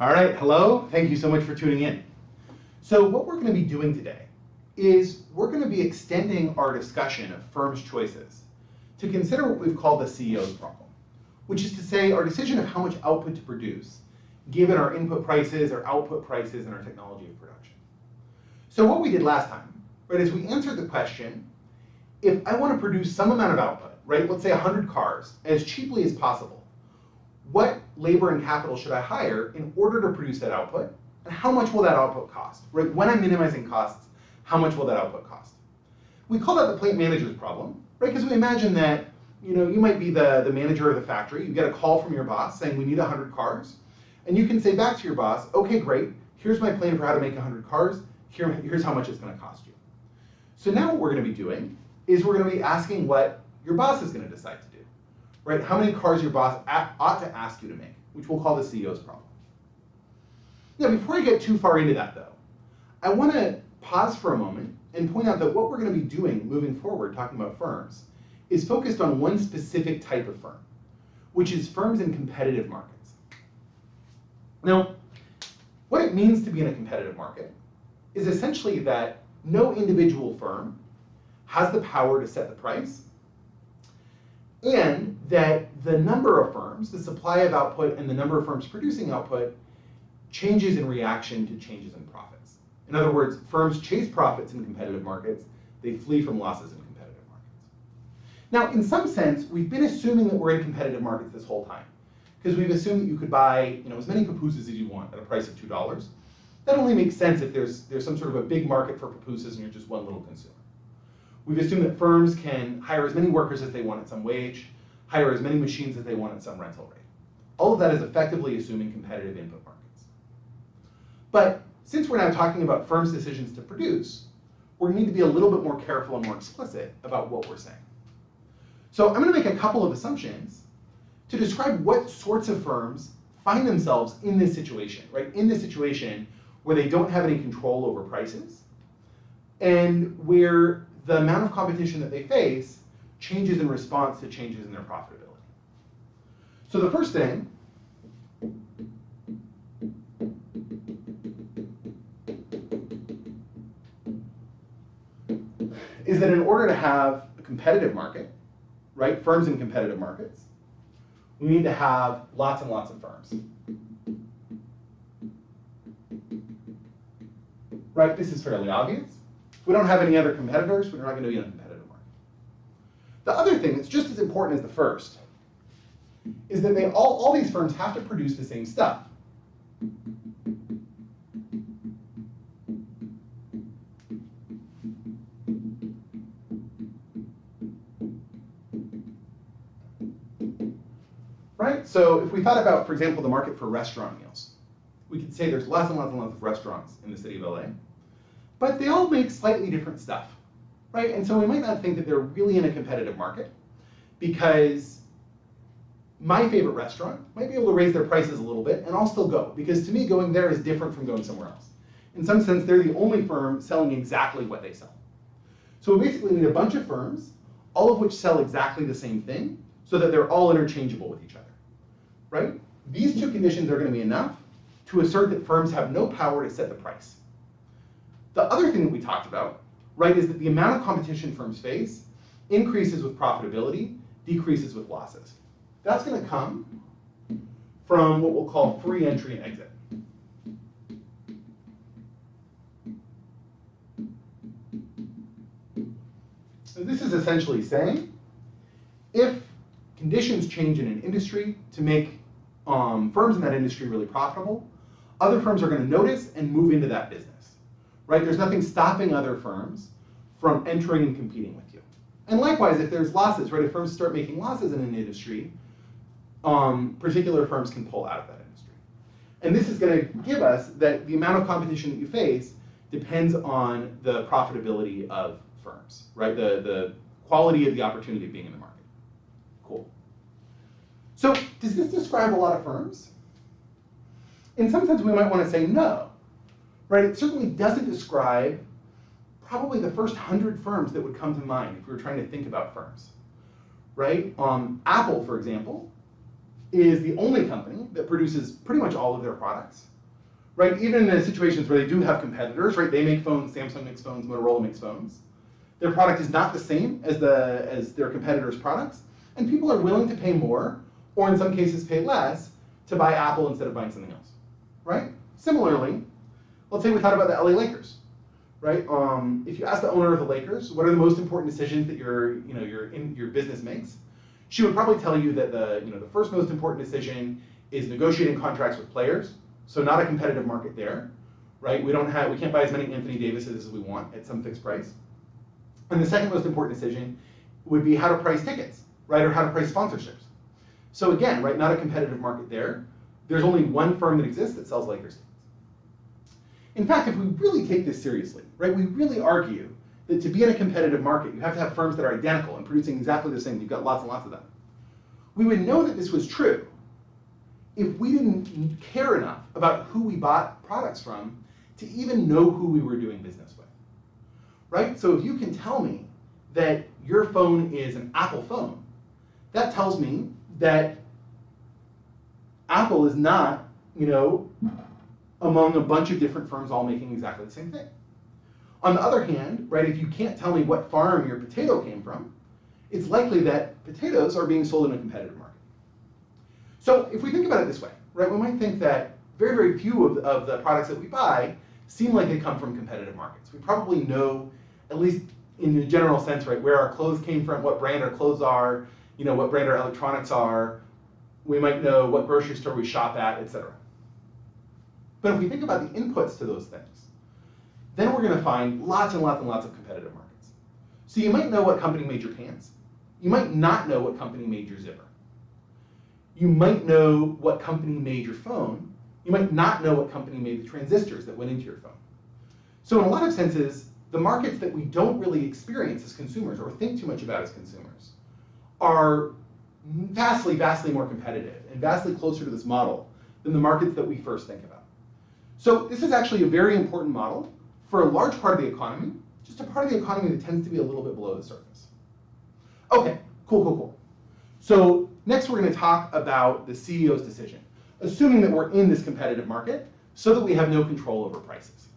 All right, hello. Thank you so much for tuning in. So what we're going to be doing today is we're going to be extending our discussion of firms' choices to consider what we've called the CEO's problem, which is to say our decision of how much output to produce given our input prices, our output prices, and our technology of production. So what we did last time, right, is we answered the question, if I want to produce some amount of output, right, let's say 100 cars, as cheaply as possible, what labor and capital should I hire in order to produce that output, and how much will that output cost? Right? When I'm minimizing costs, how much will that output cost? We call that the plant manager's problem, right? Because we imagine that you might be the manager of the factory. You get a call from your boss saying we need 100 cars, and you can say back to your boss, okay, great. Here's my plan for how to make 100 cars. Here's how much it's going to cost you. So now what we're going to be doing is we're going to be asking what your boss is going to decide to do. Right? How many cars your boss ought to ask you to make, which we'll call the CEO's problem. Now, before I get too far into that, though, I want to pause for a moment and point out that what we're going to be doing moving forward, talking about firms, is focused on one specific type of firm, which is firms in competitive markets. Now, what it means to be in a competitive market is essentially that no individual firm has the power to set the price, and that the number of firms, the supply of output, and the number of firms producing output changes in reaction to changes in profits. In other words, firms chase profits in competitive markets, they flee from losses in competitive markets. Now, in some sense, we've been assuming that we're in competitive markets this whole time, because we've assumed that you could buy as many pupusas as you want at a price of $2. That only makes sense if there's some sort of a big market for pupusas and you're just one little consumer. We've assumed that firms can hire as many workers as they want at some wage, hire as many machines as they want at some rental rate. All of that is effectively assuming competitive input markets. But since we're now talking about firms' decisions to produce, we need to be a little bit more careful and more explicit about what we're saying. So I'm going to make a couple of assumptions to describe what sorts of firms find themselves in this situation, right? In this situation where they don't have any control over prices and where the amount of competition that they face changes in response to changes in their profitability. So the first thing is that in order to have a competitive market, right, firms in competitive markets, we need to have lots and lots of firms. Right, this is fairly obvious. If we don't have any other competitors, we're not going to be in a competitive market. The other thing that's just as important as the first is that all these firms have to produce the same stuff. Right? So if we thought about, for example, the market for restaurant meals, we could say there's lots and lots and lots of restaurants in the city of LA. But they all make slightly different stuff, right? And so we might not think that they're really in a competitive market because my favorite restaurant might be able to raise their prices a little bit and I'll still go, because to me going there is different from going somewhere else. In some sense, they're the only firm selling exactly what they sell. So we basically need a bunch of firms, all of which sell exactly the same thing, so that they're all interchangeable with each other, right? These two conditions are going to be enough to assert that firms have no power to set the price. The other thing that we talked about, right, is that the amount of competition firms face increases with profitability, decreases with losses. That's going to come from what we'll call free entry and exit. So this is essentially saying, if conditions change in an industry to make firms in that industry really profitable, other firms are going to notice and move into that business. Right? There's nothing stopping other firms from entering and competing with you. And likewise, if there's losses, right? If firms start making losses in an industry, particular firms can pull out of that industry. And this is going to give us that the amount of competition that you face depends on the profitability of firms, right? The quality of the opportunity of being in the market. Cool. So does this describe a lot of firms? In some sense, we might want to say no. Right? It certainly doesn't describe probably the first 100 firms that would come to mind if we were trying to think about firms. Right? Apple, for example, is the only company that produces pretty much all of their products, right? Even in situations where they do have competitors, right? They make phones, Samsung makes phones, Motorola makes phones. Their product is not the same as their competitors' products, and people are willing to pay more, or in some cases pay less, to buy Apple instead of buying something else, right? Similarly, let's say we thought about the LA Lakers, right? If you ask the owner of the Lakers, what are the most important decisions that your business makes, she would probably tell you that the first most important decision is negotiating contracts with players. So not a competitive market there, right? We can't buy as many Anthony Davises as we want at some fixed price. And the second most important decision would be how to price tickets, right? Or how to price sponsorships. So again, right, not a competitive market there. There's only one firm that exists that sells Lakers tickets. In fact, if we really take this seriously, right, we really argue that to be in a competitive market, you have to have firms that are identical and producing exactly the same. You've got lots and lots of them. We would know that this was true if we didn't care enough about who we bought products from to even know who we were doing business with, right? So if you can tell me that your phone is an Apple phone, that tells me that Apple is not, among a bunch of different firms all making exactly the same thing. On the other hand, right, if you can't tell me what farm your potato came from, it's likely that potatoes are being sold in a competitive market. So if we think about it this way, right, we might think that very, very few of the products that we buy seem like they come from competitive markets. We probably know, at least in the general sense, right, where our clothes came from, what brand our clothes are, what brand our electronics are. We might know what grocery store we shop at, etc. But if we think about the inputs to those things, then we're going to find lots and lots and lots of competitive markets. So you might know what company made your pants. You might not know what company made your zipper. You might know what company made your phone. You might not know what company made the transistors that went into your phone. So in a lot of senses, the markets that we don't really experience as consumers or think too much about as consumers are vastly, vastly more competitive and vastly closer to this model than the markets that we first think about. So this is actually a very important model for a large part of the economy, just a part of the economy that tends to be a little bit below the surface. Okay, cool. So next we're going to talk about the CEO's decision, assuming that we're in this competitive market so that we have no control over prices.